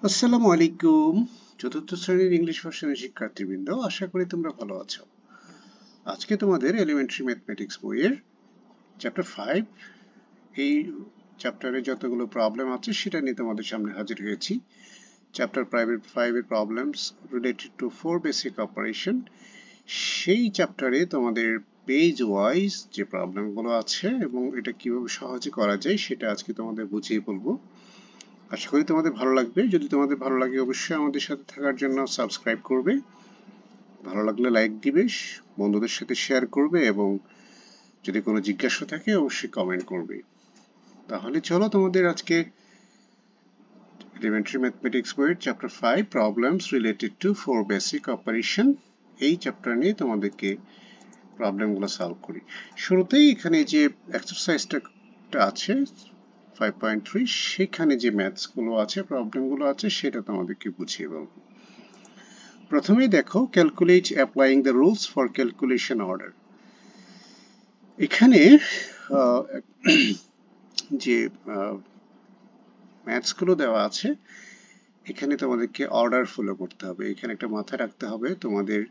আসসালামু আলাইকুম। চতুর্থ শ্রেণীর ইংলিশ ভার্সনের শিক্ষার্থীবৃন্দ, আশা করি তোমরা ভালো আছো। আজকে তোমাদের এলিমেন্টারি ম্যাথমেটিক্স বইয়ের চ্যাপ্টার 5, এই চ্যাপ্টারে যতগুলো প্রবলেম আছে সেটা নিয়ে তোমাদের সামনে হাজির হয়েছি। চ্যাপ্টার 5 এর problems related to 4 basic operation. সেই চ্যাপ্টারে তোমাদের পেজ ওয়াইজ যে প্রবলেমগুলো আছে এবং এটা কিভাবে সহজে করা যায় সেটা আজকে তোমাদের বুঝিয়ে বলবো। আশা করি তোমাদের ভালো লাগবে। যদি তোমাদের ভালো লাগে অবশ্যই আমাদের সাথে থাকার জন্য সাবস্ক্রাইব করবে, ভালো লাগলে লাইক দিবে, বন্ধুদের সাথে শেয়ার করবে এবং যদি কোনো জিজ্ঞাসা থাকে অবশ্যই কমেন্ট করবে। তাহলে চলো তোমাদের আজকে এলিমেন্টারি ম্যাথমেটিক্স বইয়ের chapter 5 problems related to 4 basic operation, এই চ্যাপ্টার নিয়ে তোমাদেরকে প্রবলেমগুলো সলভ করি। শুরুতেই এখানে যে এক্সারসাইজটা আছে 5.3, সেখানে যে ম্যাথসগুলো আছে, প্রবলেমগুলো আছে সেটা তোমাদেরকে বুঝিয়ে বলবো। প্রথমেই দেখো, calculate applying the rules for calculation order. এখানে যে ম্যাথসগুলো দেওয়া আছে, এখানে তোমাদেরকে অর্ডার ফলো করতে হবে। এখানে একটা মাথায় রাখতে হবে, তোমাদের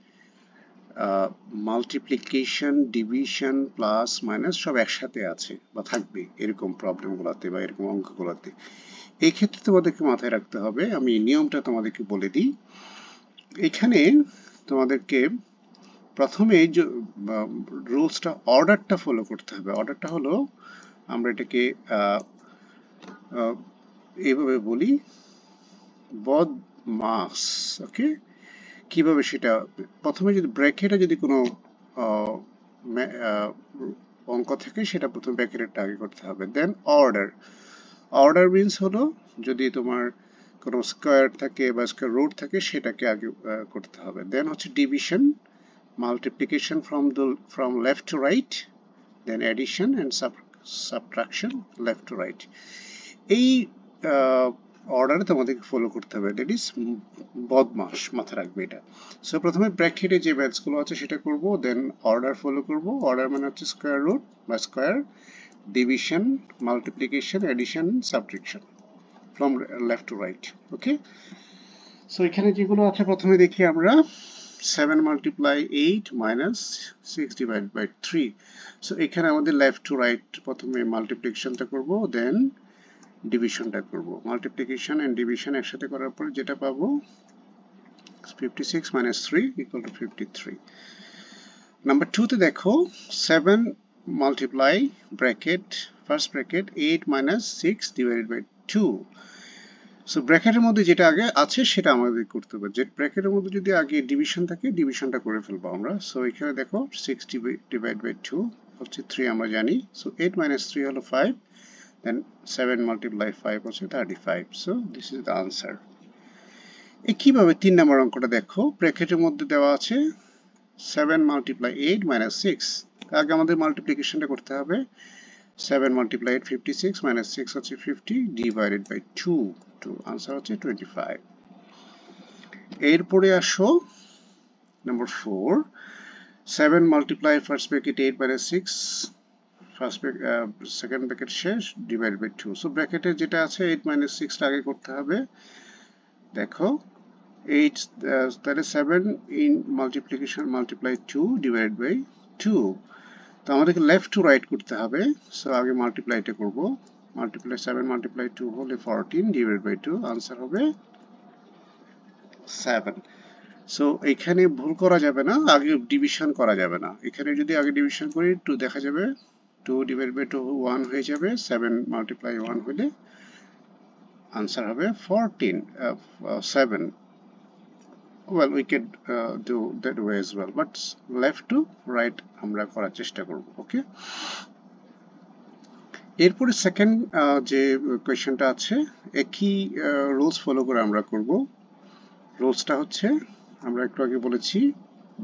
মাল্টিপ্লিকেশন, ডিভিশন, প্লাস মাইনাস সব একসাথে আছে বা থাকবে এরকম প্রবলেমগুলোতে বা এরকম অঙ্কগুলোতে। এই ক্ষেত্রে তোমাদেরকে মাথায় রাখতে হবে, আমি নিয়মটা তোমাদেরকে বলে দিই। এখানে তোমাদেরকে প্রথমে রুলসটা, অর্ডারটা ফলো করতে হবে। অর্ডারটা হলো, আমরা এটাকে এইভাবে বলি, বদমাস। ওকে, কিভাবে সেটা, প্রথমে যদি ব্র্যাকেটে যদি কোনো অঙ্ক থাকে সেটা প্রথমে ব্র্যাকেটটা আগে করতে হবে, দেন অর্ডার। অর্ডার মিনস হলো, যদি তোমার কোনো স্কোয়ার থাকে বা স্কোয়ার রুট থাকে সেটাকে আগে করতে হবে, দেন হচ্ছে division, multiplication from left to right, then addition and subtraction left to right. এই অর্ডারে তোমাদেরকে ফলো করতে হবে, দ্যাট ইজ বদমাস, মাথা রাখবে এটা। সো প্রথমে ব্র্যাকেটে যে ম্যাথসগুলো আছে সেটা করব, দেন অর্ডার ফলো করব। অর্ডার মানে হচ্ছে স্কোয়ার রুট বা square, division, multiplication, addition, subtraction from left to right. Okay, so এখানে যেগুলো আছে প্রথমে দেখি আমরা। 7 multiply 8 minus 6 divided by 3. So এখানে আমাদের left to right প্রথমে মাল্টিপ্লিকেশনটা করব, দেন ডিভিশনটা করব। মাল্টিপ্লিকেশন এন্ড ডিভিশন একসাথে করার পর যেটা পাবো, 56 minus 3 equal to 53. নাম্বার 2 তে দেখো, 7 multiply bracket, first bracket 8 minus 6 divided by 2. So ব্র্যাকেটের মধ্যে যেটা আগে আছে সেটা আমাদের করতে হবে। যে ব্র্যাকেটের মধ্যে যদি আগে ডিভিশন থাকে, ডিভিশনটা করে ফেলবো আমরা। সো এখানে দেখো 6 ডিভাইড বাই 2 হচ্ছে 3, আমরা জানি। সো 8 minus 3 হলো 5, দেন 7 multiply 5 হচ্ছে 35. So this is the answer. একইভাবে 3 নম্বর অঙ্কটা দেখো, ব্র্যাকেটের মধ্যে দেওয়া আছে 7 multiply 8 minus 6, আগে আমাদের মাল্টিপ্লিকেশনটা করতে হবে। 7 multiply 8 56 minus 6 হচ্ছে 50 divided by 2, আনসার হচ্ছে 25। এরপরে আসো number 4, 7 multiply first bracket 8 minus 6, first second bracket শেষ, ডিভাইড বাই 2। সো ব্র্যাকেটে যেটা আছে 8 minus 6 টা আগে করতে হবে। দেখো 8, তাহলে 7 in multiplication multiply 2 divide by 2। তো আমাদেরকে লেফট টু রাইট করতে হবে। সো আগে মাল্টিপ্লাইটা করব। মাল্টিপ্লাই 7 মাল্টিপ্লাই 2 হলে 14 ডিভাইড বাই 2, আনসার হবে 7। সো এখানে ভুল করা যাবে না, আগে ডিভিশন করা যাবে না। এখানে যদি আগে ডিভিশন করি 2 দেখা যাবে, 2 ডিভাইড বাই 2 1 হয়ে যাবে, 7 মাল্টিপ্লাই 1 হলে আনসার হবে 14, 7. Well, we could do that way as well, but left to right আমরা করার চেষ্টা করব। ওকে, এরপরে সেকেন্ড যে কোয়েশ্চেনটা আছে, একই রুলস ফলো করে আমরা করব। রুলসটা হচ্ছে, আমরা একটু আগে বলেছি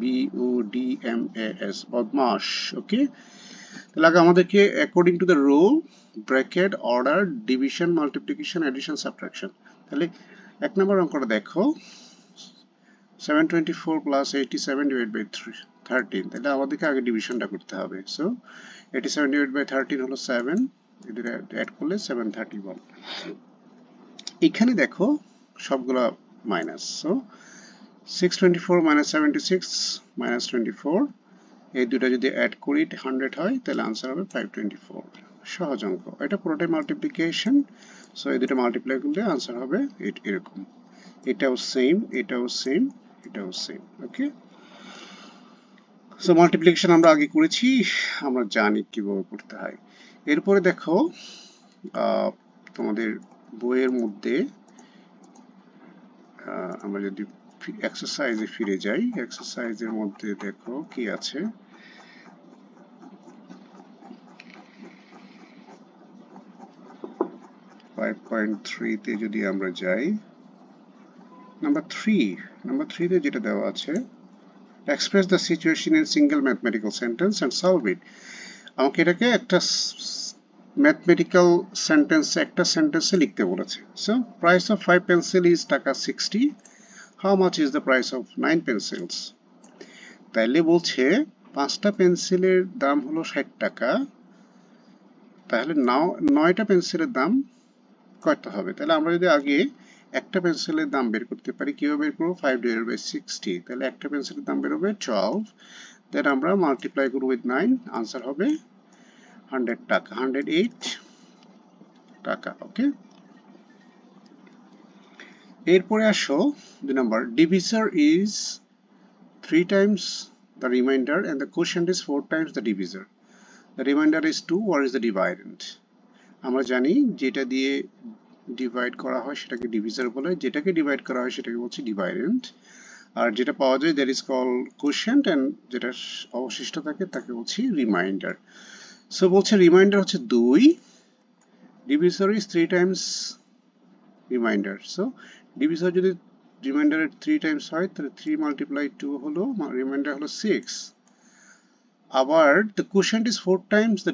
BODMAS, বদমাস। ওকে, তাহলে আগে আমাদেরকে according to the rule, bracket, order, division, multiplication, addition, subtraction. তাহলে এক নম্বর অঙ্কটা দেখো, 724 plus 87 divided by 13, তাহলে আমাদেরকে আগে ডিভিশনটা করতে হবে। সো 87 divided by 13 হলো 7, এদের অ্যাড করলে 731। এখানে দেখো সবগুলা মাইনাস। সো 624 minus 76 minus 24, এই দুটো যদি অ্যাড করি 100 হয় তাহলে আনসার হবে 524। সহজ অঙ্ক, এটা পুরোটাই মাল্টিপ্লিকেশন। সো এই দুটো মাল্টিপ্লাই করলে আনসার হবে এরকম। এটাও সেম, এটাও সেম, এটাও সেম। ওকে, সো মাল্টিপ্লিকেশন আমরা আগে করেছি, আমরা জানি কিভাবে করতে হয়। এরপরে দেখো তোমাদের বইয়ের মধ্যে আমরা যদি এক্সারসাইজে ফিরে যাই, এক্সারসাইজের মধ্যে দেখো কি আছে। ফাইভ পয়েন্ট থ্রিতে যদি আমরা যাই, নাম্বার থ্রিতে যেটা দেওয়া আছে, express the situation in single mathematical sentence and solve it. আমাকে এটাকে একটা ম্যাথমেটিক্যাল সেন্টেন্স, একটা সেন্টেন্সে লিখতে বলেছে। So price of 5 pencil is টাকা 60, how much is the price of 9 pencils. তাইলে বলছে 5টা পেন্সিলের দাম হলো 60 টাকা, তাহলে 9টা পেন্সিলের দাম কত হবে। তাহলে আমরা যদি আগে একটা পেন্সিলের দাম বের করতে পারি, কিভাবে বের করবো, 5/60, তাহলে একটা পেন্সিলের দাম বের হবে 12, দেন আমরা মাল্টিপ্লাই করবো উইথ 9, আনসার হবে 100 টাকা, 108 টাকা। ওকে, এরপরে আসো 2 number, ডিভিজার is 3 times the remainder and the quotient is 4 times the divisor. The remainder is 2, what is the dividend? আমরা জানি যেটা দিয়ে ডিভাইড করা হয় সেটাকে ডিভিজার বলে, যেটাকে ডিভাইড করা হয় সেটাকে বলছি ডিভাইডেন্ট, আর যেটা পাওয়া যায় that is call quotient, and যেটা অবশিষ্ট থাকে তাকে বলছি রিমাইন্ডার। সো বলছে রিমাইন্ডার হচ্ছে 2, ডিভিজার ইজ 3 টাইমস রিমাইন্ডার। সো ডিভিজার যদি রিমাইন্ডারের 3 টাইমস হয় তাহলে 3 মাল্টিপ্লাই 2 হলো, রিমাইন্ডার হলো 6। আবার the quotient is 4 times the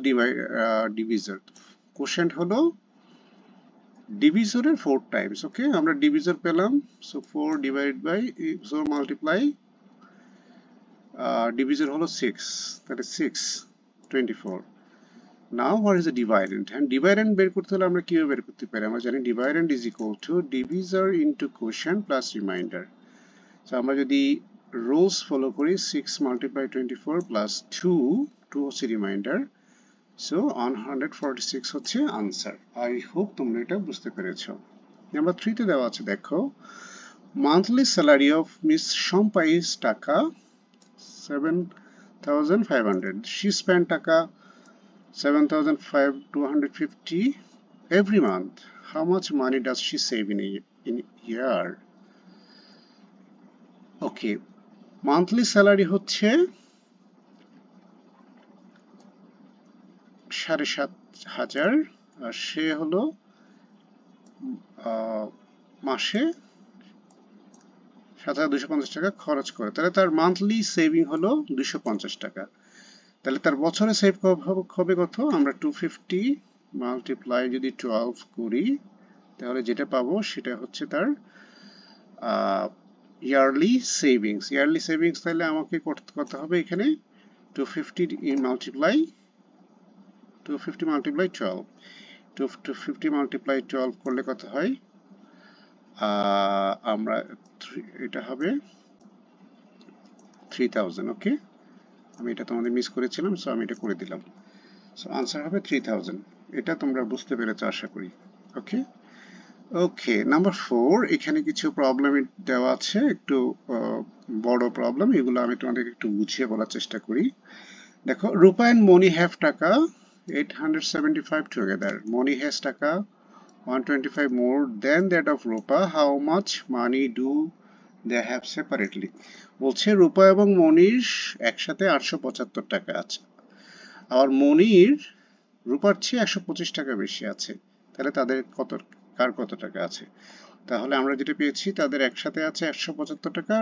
divisor, quotient হলো ডিভিজরের 4 টাইমস। ওকে, আমরা ডিভিজর পেলাম, so 4 divide by, so multiply, divisor হলো 6, তাহলে 6 24। Now what is the dividend, and dividend বের করতে হলে আমরা কিভাবে বের করতে পারি, আমরা জানি dividend is equal to divisor into quotient plus remainder. So আমরা যদি রুলস ফলো করি, 6 মাল্টিপ্লাই 24 প্লাস 2 হচ্ছে রিমাইন্ডার, সো 146 হচ্ছে আনসার। আই হোপ তোমরা এটা বুঝতে পেরেছো। নাম্বার 3তে দেওয়া আছে, দেখো monthly salary of miss Shampa is টাকা 7,500, she spent টাকা 7,250 every month, how much money does she save in a year? Okay, monthly salary হচ্ছে 7,500, আর সে হলো মাসে 7,250 টাকা খরচ করে, তাহলে তার মান্থলি সেভিং হলো 250 টাকা। তাহলে তার বছরে সেভ হবে কত, আমরা 250 মাল্টিপ্লাই যদি 12 করি তাহলে যেটা পাবো সেটা হচ্ছে তার ইয়ারলি সেভিংস। ইয়ারলি সেভিংস তাহলে আমাকে করতে হবে এখানে 250 মাল্টিপ্লাই 12, 250 মাল্টিপ্লাই 12 করলে কত হয়, আমরা এটা হবে 3000। ওকে, আমি এটা তোমাদের মিস করেছিলাম, সো আমি এটা করে দিলাম। সো আনসার হবে 3000। এটা তোমরা বুঝতে পেরেছো আশা করি। ওকে ওকে, নাম্বার 4, এখানে কিছু প্রবলেম দেওয়া আছে, একটু বড় প্রবলেম, এগুলো আমি তোমাদেরকে একটু বুঝিয়ে বলার চেষ্টা করি। দেখো, রূপা এন্ড মনি হ্যাভ টাকা 875 together. Moni has টাকা 125 more than that of Rupa. How much money do they have separately? বলছে রূপা এবং মনির একসাথে 875 টাকা আছে, আর মনির রূপার চেয়ে 125 টাকা বেশি আছে, তাহলে তাদের কার কত টাকা আছে। তাহলে আমরা যেটা পেয়েছি, তাদের একসাথে আছে 175 টাকা,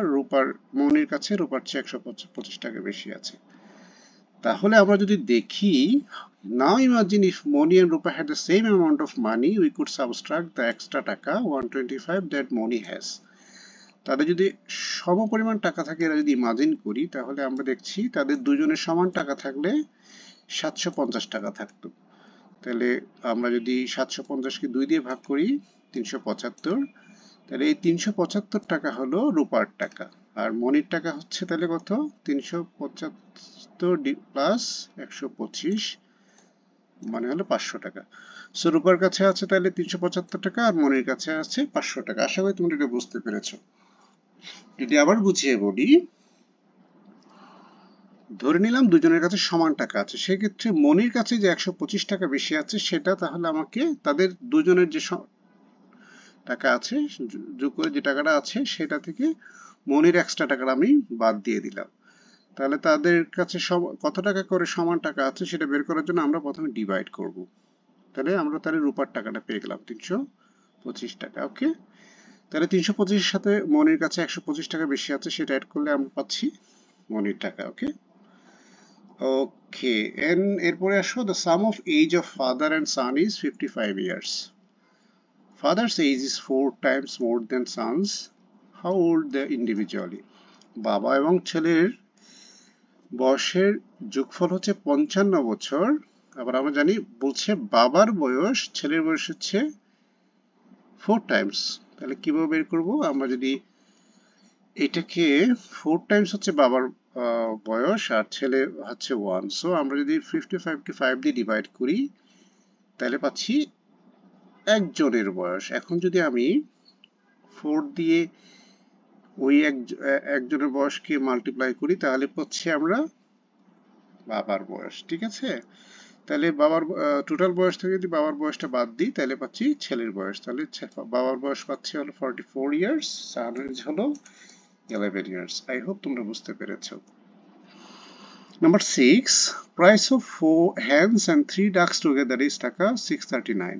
মনির কাছে রূপার চেয়ে 125 টাকা বেশি আছে। তাহলে আমরা যদি দেখি, now imagine if Moni and Rupa had the same amount of money, we could subtract the extra টাকা 125 that Moni has. তাদের যদি সমপরিমাণ টাকা থাকে, এরা যদি ইমাজিন করি, তাহলে আমরা দেখছি তাদের দুজনের সমান টাকা থাকলে 750 টাকা থাকতো। তাহলে আমরা যদি 750 কে 2 দিয়ে ভাগ করি, 375, তাহলে এই 375 টাকা হলো রূপার টাকা, আর মনির টাকা হচ্ছে তাহলে কত? 375 প্লাস 125 মানে হলো 500 টাকা। সো রূপার কাছে আছে তাহলে 375 টাকা, আর মনির কাছে আছে 500 টাকা। আশা করি তোমরা এটা বুঝতে পেরেছো। যদি আবার বুঝিয়ে বলি, ধরে নিলাম দুজনের কাছে সমান টাকা আছে, সেক্ষেত্রে মনির কাছে যে 125 টাকা বেশি আছে সেটা তাহলে আমাকে তাদের দুজনের যে টাকা আছে যোগ করে যে টাকাটা আছে সেটা থেকে মনির এক্সট্রা টাকাটা আমি বাদ দিয়ে দিলাম। তাহলে তাদের কাছে কত টাকা করে সমান টাকা আছে সেটা বের করার জন্য আমরা প্রথমে ডিভাইড করব। তাহলে আমরা তাহলে রূপার টাকাটা পেয়ে গেলাম 325 টাকা। ওকে, তাহলে 325 এর সাথে মনির কাছে 125 টাকা বেশি আছে, সেটা অ্যাড করলে আমরা পাচ্ছি মনির টাকা। ওকে ওকে, এরপরে আসো, the sum of age of father and son is 55 years. Father's age is 4 times more than son's. How old they individually? বাবা এবং ছেলের বয়সের যোগফল হচ্ছে 55 বছর। আবার আমরা জানি বলছে বাবার বয়স ছেলের বয়স হচ্ছে 4 টাইমস। তাহলে কিভাবে বের করব? আমরা যদি এটাকে 4 টাইমস হচ্ছে বাবার বয়স আর ছেলে হচ্ছে 1, সো আমরা যদি 55 কে 5 দিয়ে ডিভাইড করি তাহলে পাচ্ছি একজনের বয়স। এখন যদি আমি 4 দিয়ে ওই একজনের বয়সকে মাল্টিপ্লাই করি তাহলে পাচ্ছি আমরা বাবার বয়স। ঠিক আছে, তাহলে বাবার টোটাল বয়স থেকে যদি বাবার বয়সটা বাদ দিই তাহলে পাচ্ছি ছেলের বয়স। তাহলে বাবার বয়স পাচ্ছি হলো 44 ইয়ার্স, সানের হলো 11 ইয়ার্স। আই হোপ তোমরা বুঝতে পেরেছো। Number 6, price of 4 hens and 3 ducks together is টাকা 639.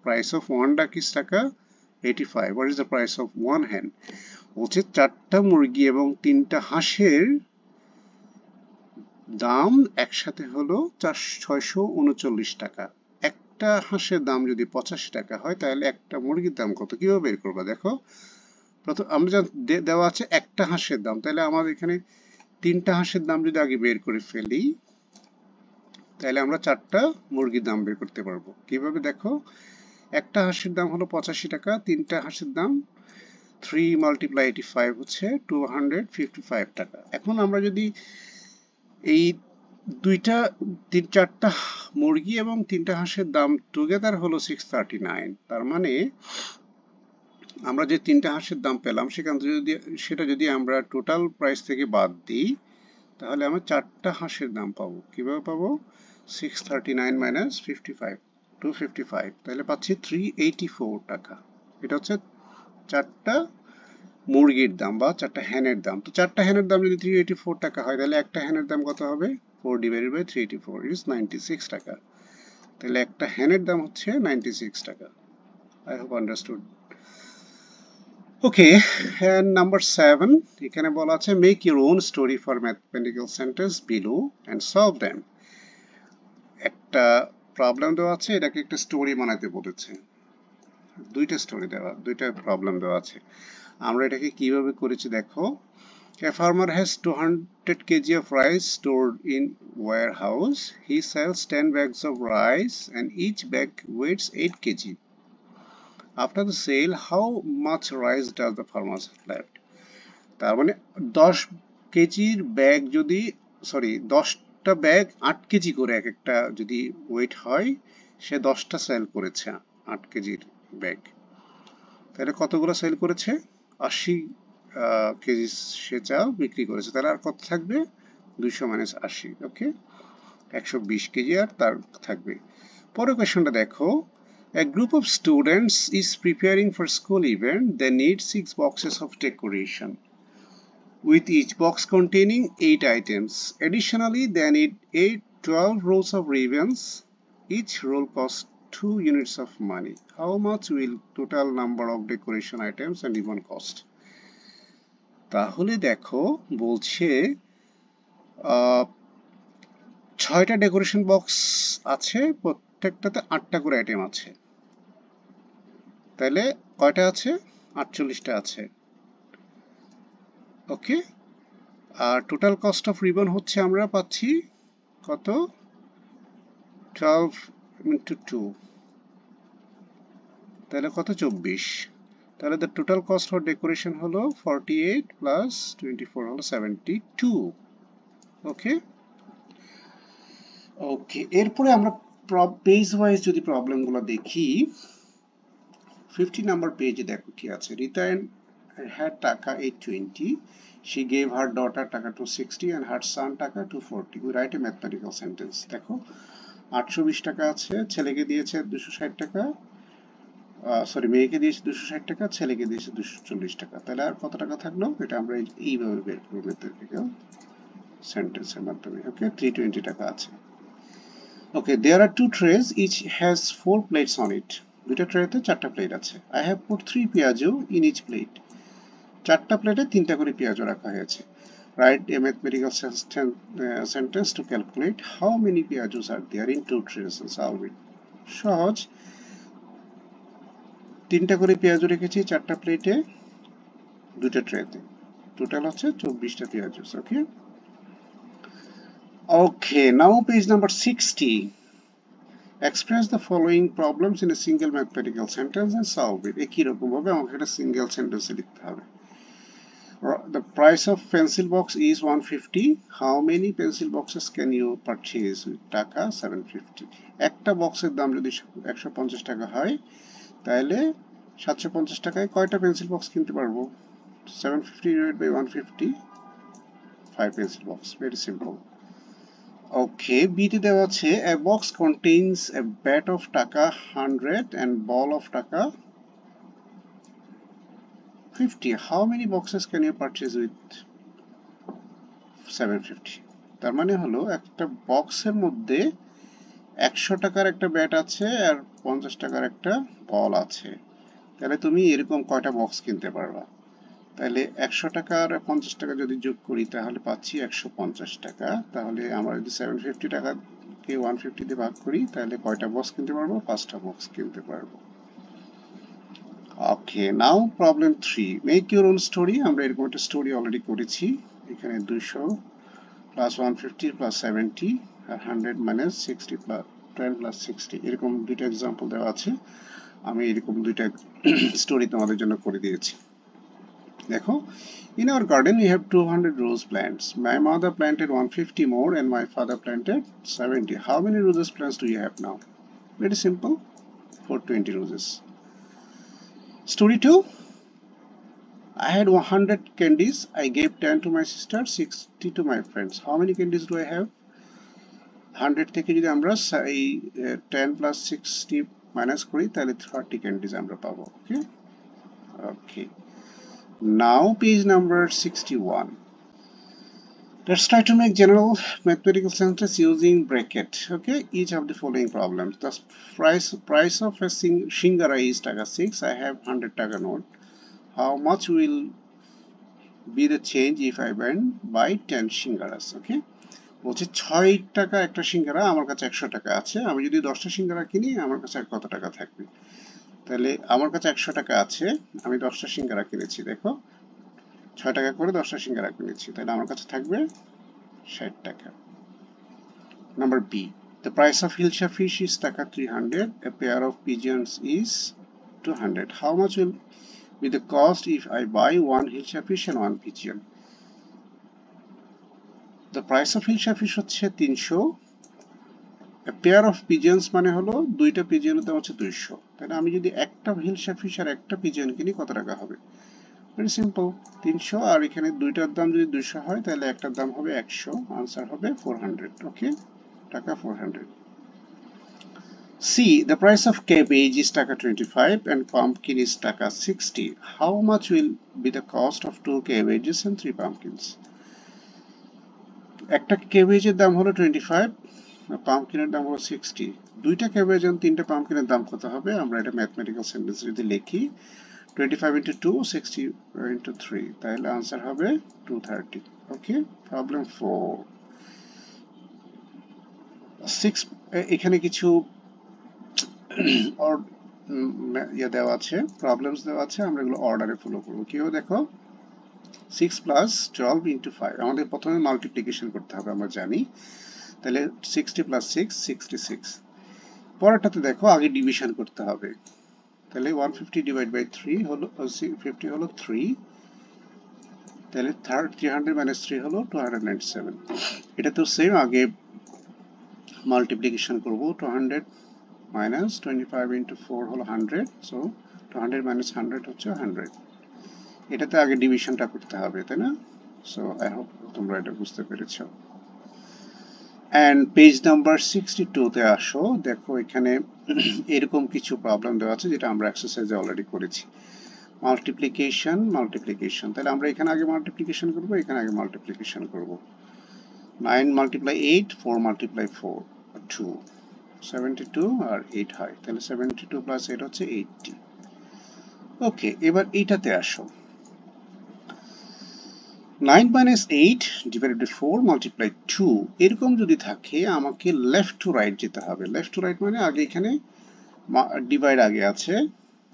Price of 1 duck is টাকা 85. What is the price of 1 hen? বলছে 4টা মুরগি এবং 3টা হাঁসের দাম একসাথে হলো 639 টাকা। একটা হাঁসের দাম যদি 85 টাকা হয় তাহলে একটা মুরগির দাম কত? কিভাবে বের করবা? দেখো, প্রথম আমরা যা দেওয়া আছে একটা হাঁসের দাম, তাহলে আমাদের এখানে 3টা হাঁসের দাম যদি আগে বের করে ফেলি তাহলে আমরা 4টা মুরগির দাম বের করতে পারবো। কিভাবে? দেখো, একটা হাঁসের দাম হলো 85 টাকা, 3টা হাঁসের দাম 3 × 85 হচ্ছে 255 টাকা। এখন আমরা যদি এই 4টা মুরগি এবং 3টা হাঁসের দাম টুগেদার হলো 639, তার মানে আমরা যে 3টা হাঁসের দাম পেলাম সেটা যদি আমরা টোটাল প্রাইস থেকে বাদ দিই তাহলে আমরা 4টা হাঁসের দাম পাবো। কিভাবে পাবো? 639 মাইনাস 55, 255, তাহলে পাচ্ছি 384 টাকা। এটা হচ্ছে 4টা মুরগির দাম বা 4টা হ্যানের দাম। তো 4টা হ্যানের দাম যদি 384 টাকা হয় তাহলে একটা হ্যানের দাম কত হবে? 4/384 is 96 টাকা। তাহলে একটা হ্যানের দাম হচ্ছে 96 টাকা। I hope understood. Okay, and number 7, এখানে বলা আছে make your own story for mathematical sentence below and solve them. একটা প্রবলেম দেওয়া আছে, এটাকে একটা স্টোরি বানাতে বলেছে। দুইটা প্রবলেম দেওয়া আছে। আমরা এটাকে কিভাবে করেছি দেখো। A farmer has 200 kg of rice stored in warehouse. He sells 10 bags of rice and each bag weighs 8 kg. After the sale, how much rice does the farmer left? তার মানে 10 কেজির ব্যাগ যদি 10টা ব্যাগ 8 কেজি করে এক একটা যদি wait হয়, সে 10টা সেল করেছে 8 কেজির ব্যাগ, তাহলে কতগুলো সেল করেছে? 80 কেজি সে চাল বিক্রি করেছে। তাহলে আর কত থাকবে? 200 মাইনাস 80, ওকে, 120 কেজি আর তার থাকবে। পরের কোয়েশ্চনটা দেখো, a group of students is preparing for school event. They need 6 boxes of decoration, with each box containing 8 items. Additionally, they need 12 rolls of ribbons. Each roll costs 2 units of money. How much will total number of decoration items and ribbon cost? তাহলে দেখো, বলছে 6টা decoration box আছে, প্রত্যেকটাতে 8টা করে item আছে। তাহলে কয়টা আছে? 48টা আছে। ওকে, আর টোটাল কস্ট অফ রিবন হচ্ছে আমরা পাচ্ছি কত? 12 × 2, তাহলে কত? 24। তাহলে the total cost for decoration হলো 48 plus 24 হলো 72. ওকে ওকে, এরপরে আমরা পেজ ওয়াইজ যদি প্রবলেমগুলো দেখি, 50 নাম্বার পেজে দেখো কি আছে। Rita had টাকা 820. She gave her daughter টাকা 260 and her son টাকা 240. We write a mathematical sentence. দেখো 820 টাকা আছে, ছেলেকে দিয়েছে 260 টাকা, সরি মেয়েকে দিয়েছে 260 টাকা, ছেলেকে দিয়েছে 240 টাকা। তাহলে আর কত টাকা থাকলো? এটা আমরা এইভাবে বের করব ম্যাথমেটিক্যাল সেন্টেন্সের মাধ্যমে। ওকে, 320 টাকা আছে। ওকে, there are two trays, each has 4 plates on it. দুইটা ট্রেতে 4টা প্লেট আছে। I have put 3 পিয়াজো in each plate. 4টা প্লেটে 3টা করে পেঁয়াজও রাখা হয়েছে। Write a mathematical sentence to calculate how many piajos are there in 2 trays and solve it. সহজ, 3টা করে পেঁয়াজও রেখেছি 4টা প্লেটে, 2টা ট্রেতে, টোটাল হচ্ছে 24টা পেঁয়াজos। ওকে ওকে, নাও page number 60. Express the following problems in a single mathematical sentence and solve it. একই রকম ভাবে আমাকে একটা সিঙ্গেল সেন্টেন্সে লিখতে হবে। The price of pencil box is 150. How many pencil boxes can you purchase with টাকা 750? একটা বক্সের দাম যদি 150 টাকা হয়, তাহলে 750 টাকায় কয়টা পেন্সিল বক্স কিনতে পারবো? 750 divided by 150, 5 pencil box. Very simple. Okay, B তে দেওয়া আছে a box contains a bat of টাকা 100 and ball of টাকা 50. How many boxes can you purchase with 750? তার মানে হলো একটা বক্সের মধ্যে 100 টাকার একটা ব্যাট আছে আর 50 টাকার একটা বল আছে। তাহলে তুমি এরকম কয়টা বক্স কিনতে পারবা? তাহলে 100 টাকা আর 50 টাকা যদি যোগ করি তাহলে পাচ্ছি 150 টাকা। তাহলে আমরা যদি 750 টাকাকে 150 দিয়ে ভাগ করি তাহলে কয়টা বক্স কিনতে পারবো? 5টা বক্স কিনতে পারবো। Okay, now problem 3. Make your own story. আমরা এরকম একটা স্টোরি অলরেডি করেছি। এখানে 200 প্লাস 150 প্লাস 70 আর 100 মাইনাস 60 প্লাস 12 প্লাস 60, এরকম দুইটা এক্সাম্পল দেওয়া আছে। আমি এরকম দুইটা স্টোরি তোমাদের জন্য করে দিয়েছি। দেখো, in our garden we have 200 rose plants. My mother planted 150 more and my father planted 70. How many roses plants do you have now? Very simple, 420 roses. Story 2. I had 100 candies. I gave 10 to my sister, 60 to my friends. How many candies do I have? 100 থেকে যদি আমরা 10 plus 60 minus করি তাহলে 30 candies আমরা পাবো। ওকে ওকে, now page number 61. Let's try to make general mathematical sentence using bracket. Okay, each of the following problems. The price of a shingara is taka 6. I have 100 taka note. How much will be the change if I buy 10 shingaras? Okay, বলছে 6 টাকা একটা সিঙ্গারা, আমার কাছে 100 টাকা আছে। আমি যদি 10টা সিঙ্গারা কিনি আমার কাছে কত টাকা থাকবে? তাহলে আমার কাছে 100 টাকা আছে, আমি 10টা সিঙ্গারা কিনেছি। দেখো 6 টাকা করে 10টা সিঙ্গারা কিনেছি, তাহলে আমার কাছে থাকবে 60 টাকা। Number B. The price of hilsa fish is taka 300. A pair of pigeons is 200. How much will be the cost if I buy one hilsa fish and one pigeon? The price of hilsa fish হচ্ছে 300. A pair of pigeons মানে হলো দুইটা পিজিয়নের দাম হচ্ছে 200। তাহলে আমি যদি একটা হিলসা ফিশ আর একটা পিজিয়ন কিনি কত টাকা হবে? ভেরি সিম্পল, 300 আর এখানে দুইটার দাম যদি 200 হয় তাহলে একটার দাম হবে 100, আনসার হবে 400। ওকে, টাকা 400। C. The price of cabbage is taka 25 and pumpkin is taka 60. How much will be the cost of 2 cabbages and 3 pumpkins? একটা ক্যাবেজের দাম হলো 25, পাম্পকিনের দাম হলো 60। দুইটা ক্যাবেজ আর 3টা পাম্পকিনের দাম কত হবে? আমরা এটা ম্যাথমেটিক্যাল সেন্টেন্স যদি লিখি 25 into 2, 60 into 3, তাহলে আনসার হবে 230। ওকে, প্রবলেম 4. 6 এখানে কিছু দেওয়া আছে, প্রবলেমস দেওয়া আছে, আমরা এগুলো অর্ডারে ফলো করব। কেউ দেখো 6 plus 12 into 5, আমাদের প্রথমে মাল্টিপ্লিকেশন করতে হবে আমরা জানি। তাহলে 60 plus 6, 66। পরেরটাতে দেখো আগে ডিভিশন করতে হবে। তাহলে 150 ডিভাইড বাই 3 হলো 50 হলো 3, তাহলে 300 মাইনাস 3 হলো 297। এটা তো সেম, আগে মাল্টিপ্লিকেশন করব। 200 মাইনাস 25 ইন্টু 4 হলো 100, সো 200 মাইনাস 100 হচ্ছে 100। এটাতে আগে ডিভিশনটা করতে হবে, তাই না? সো আই হোপ তোমরা এটা বুঝতে পেরেছো। অ্যান্ড পেজ নাম্বার 62 তে আসো। দেখো এখানে এরকম কিছু প্রবলেম দেওয়া আছে যেটা আমরা এক্সারসাইজে অলরেডি করেছি। মাল্টিপ্লিকেশন, তাহলে আমরা এখানে আগে মাল্টিপ্লিকেশন করব, এখানে আগে মাল্টিপ্লিকেশন করব। 9 মাল্টিপ্লাই 8, 4 মাল্টিপ্লাই 4 2, 72 আর 8 হয়, তাহলে 72 প্লাস 8 হচ্ছে 80। ওকে, এবার এইটাতে আসো। 9 minus 8 divided by 4 multiply 2, এরকম যদি থাকে আমাকে লেফট টু রাইট যেতে হবে। লেফট টু রাইট মানে আগে এখানে ডিভাইড আগে আছে,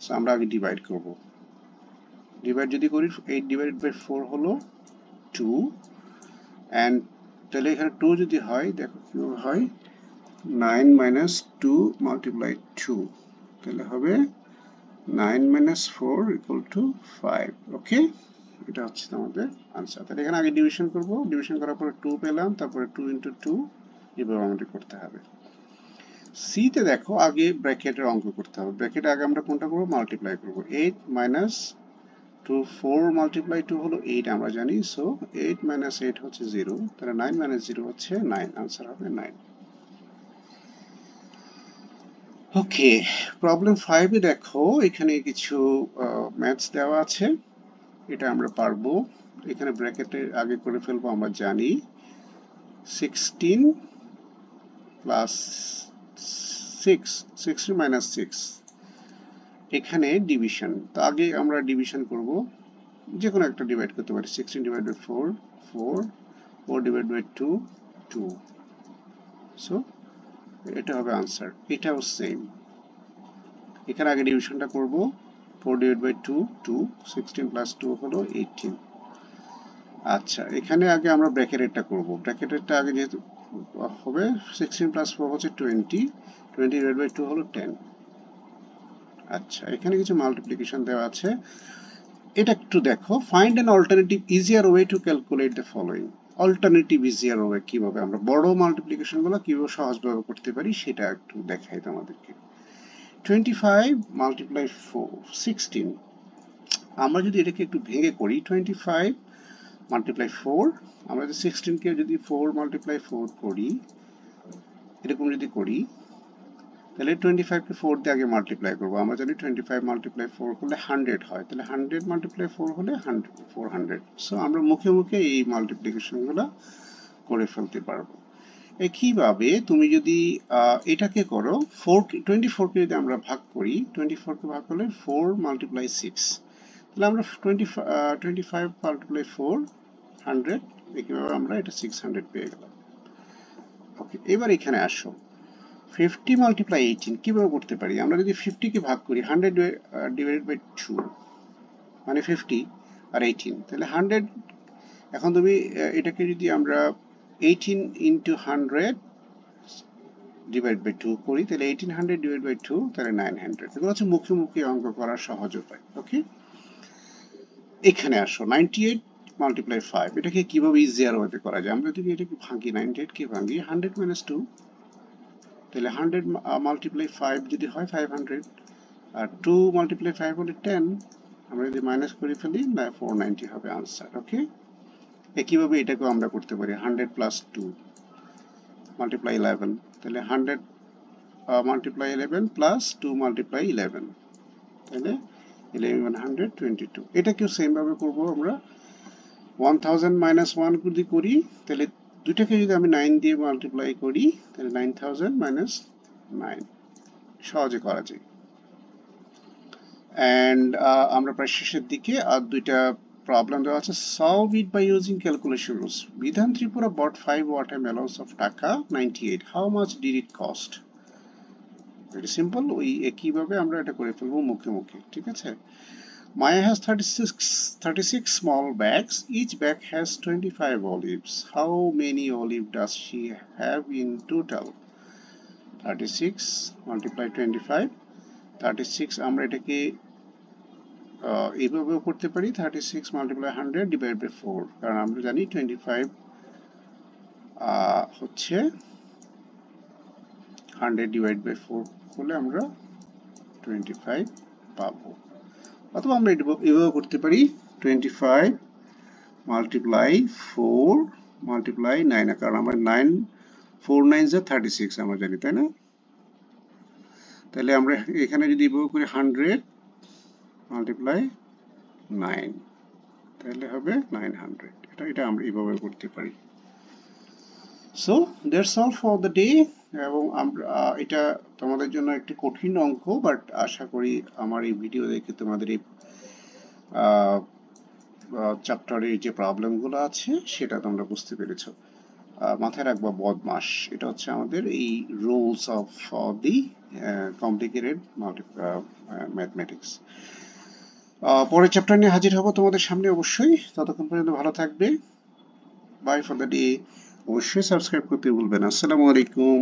সো আমরা আগে ডিভাইড করব। ডিভাইড যদি করি 8 ডিভাইডেড বাই 4 হলো 2, অ্যান্ড তাহলে এখানে 2 যদি হয়, দেখো কিভাবে হয়, 9 minus 2 multiply 2, তাহলে হবে 9 minus 4 equal to 5। ওকে, এটা হচ্ছে আমাদের আনসার। তাহলে এখানে আগে ডিভিশন করব, ডিভিশন করার পরে 2 পেলাম, তারপরে 2 ইন্টু 2, এভাবে আমাদের করতে হবে। সি তে দেখো আগে ব্র্যাকেটের অঙ্ক করতে হবে। ব্র্যাকেটে আগে আমরা কোনটা করব, মাল্টিপ্লাই করব। 8 মাইনাস 2, 4 মাল্টিপ্লাই 2 হলো 8 আমরা জানি, সো 8 মাইনাস 8 হচ্ছে 0, তাহলে 9 মাইনাস 0 হচ্ছে 9, আনসার হবে 9। ওকে, প্রবলেম 5 এ দেখো এখানে কিছু ম্যাথস দেওয়া আছে, এটা আমরা পারবো। এখানে ব্র্যাকেটে আগে করে ফেলবো, আমরা জানি 16 প্লাস 6, 16 মাইনাস 6, এখানে ডিভিশন। তো আগে আমরা ডিভিশন করব, যে কোনো একটা ডিভাইড করতে পারি। 16 divide by 4 4, 4 divide by 2 2, so এটা হবে আনসার। এটাও সেম, এখানে আগে ডিভিশনটা করব। 4 ডিভাইড বাই 2 2, 16 প্লাস 2 হলো 18। আচ্ছা, এখানে আগে আমরা ব্র্যাকেটেরটা করব। ব্র্যাকেটেরটা আগে যেহেতু হবে 16 প্লাস 4 হচ্ছে 20, 20 ডিভাইড বাই 2 হলো 10। আচ্ছা, এখানে কিছু মাল্টিপ্লিকেশন দেওয়া আছে, এটা একটু দেখো। Find an alternative easier way to calculate the following. Alternative easier way কিভাবে আমরা বড় মাল্টিপ্লিকেশনগুলো কিভাবে সহজভাবে করতে পারি সেটা একটু দেখাই তোমাদেরকে। 25 মাল্টিপ্লাই 4 16, আমরা যদি এটাকে একটু ভেঙে করি, 25 মাল্টিপ্লাই 4, আমরা যদি 16 কে যদি 4 মাল্টিপ্লাই 4 করি, এরকম যদি করি, তাহলে 25 কে 4 দিয়ে আগে মাল্টিপ্লাই করব। আমরা জানি 25 মাল্টিপ্লাই 4 করলে 100 হয়, তাহলে 100 মাল্টিপ্লাই 4 হলে 400। সো আমরা মুখে মুখে এই মাল্টিপ্লিকেশনগুলো করে ফেলতে পারবো। একইভাবে তুমি যদি এটাকে করো, 24 কে যদি আমরা ভাগ করি, 24 কে ভাগ করলে 4 মাল্টিপ্লাই 6, তাহলে আমরা 25 মাল্টিপ্লাই 4 100, একইভাবে আমরা এটা 600 পেয়ে গেলাম। ওকে, এবার এখানে আসো। 50 মাল্টিপ্লাই 18 কিভাবে করতে পারি? আমরা যদি 50 কে ভাগ করি 100 ডিভাইডেড বাই 2 মানে 50 আর 18, তাহলে 100। এখন তুমি এটাকে যদি আমরা 18 ইন্টু 100 ডিভাইড বাই 2 করি, তাহলে 1800 ডিভাইড বাই 2, তাহলে 900। এগুলো হচ্ছে মুখে মুখে অঙ্ক করার সহজ উপায়। ওকে, এখানে আসো। 98 মাল্টিপ্লাই 5, এটাকে কিভাবে ইজিয়ার ওয়েতে করা যায়? আমরা যদি এটাকে ভাঙি, 98 কে ভাঙি 100 মাইনাস 2, তাহলে 100 মাল্টিপ্লাই 5 যদি হয় 500, আর 2 মাল্টিপ্লাই 5 হলে 10, আমরা যদি মাইনাস করে ফেলি 490 হবে আনসার। ওকে, একইভাবে এটাকেও আমরা করতে পারি। 100 প্লাস 2 মাল্টিপ্লাই 11, তাহলে 100 মাল্টিপ্লাই 11 প্লাস 2 মাল্টিপ্লাই 11, তাহলে 1122। এটাকেও সেম ভাবে করব আমরা। 1000 মাইনাস 1 যদি করি, তাহলে দুইটাকে যদি আমি 9 দিয়ে মাল্টিপ্লাই করি, তাহলে 9000 মাইনাস 9, সহজে করা যায়। অ্যান্ড আমরা প্রায় শেষের দিকে, আর দুইটা প্রবলেম দেওয়া আছে। Solve it by using calculation rules. Bidhan Tripura bought 5 watermelons of taka 98, how much did it cost? Very simple, ওই একইভাবে আমরা এটা করে ফেলবো মুখে মুখে। ঠিক আছে, Maya has 36 small bags. Each bag has 25 olives. How many olives does she have in total? 36 multiply 25, 36 আমরা এটাকে এইভাবেও করতে পারি 36 মাল্টিপ্লাই 100 ডিভাইড বাই 4, কারণ আমরা জানি 25 হচ্ছে 100 ডিভাইড বাই 4 করলে আমরা 25 পাবো। অথবা আমরা এভাবে করতে পারি 25 মাল্টিপ্লাই 4 মাল্টিপ্লাই 9, কারণ আমরা 9 4 9 36 আমরা জানি, তাই না? তাহলে আমরা এখানে যদি এভাবে করি 100 মাল্টিপ্লাই 9, তাহলে হবে 900। এটা আমরা এভাবে করতে পারি। So that's all for the day. এবং আমরা এটা তোমাদের জন্য একটি কঠিন অঙ্ক, বাট আশা করি আমার এই ভিডিও দেখে তোমাদের এই চ্যাপ্টারের যে প্রবলেমগুলো আছে সেটা তোমরা বুঝতে পেরেছো। মাথায় রাখবা বদমাস, এটা হচ্ছে আমাদের এই rules of the complicated mathematics. পরের চ্যাপ্টার নিয়ে হাজির হব তোমাদের সামনে অবশ্যই। ততক্ষণ পর্যন্ত ভালো থাকবে। Bye for the day. অবশ্যই সাবস্ক্রাইব করতে ভুলবেন না। আসসালামু আলাইকুম।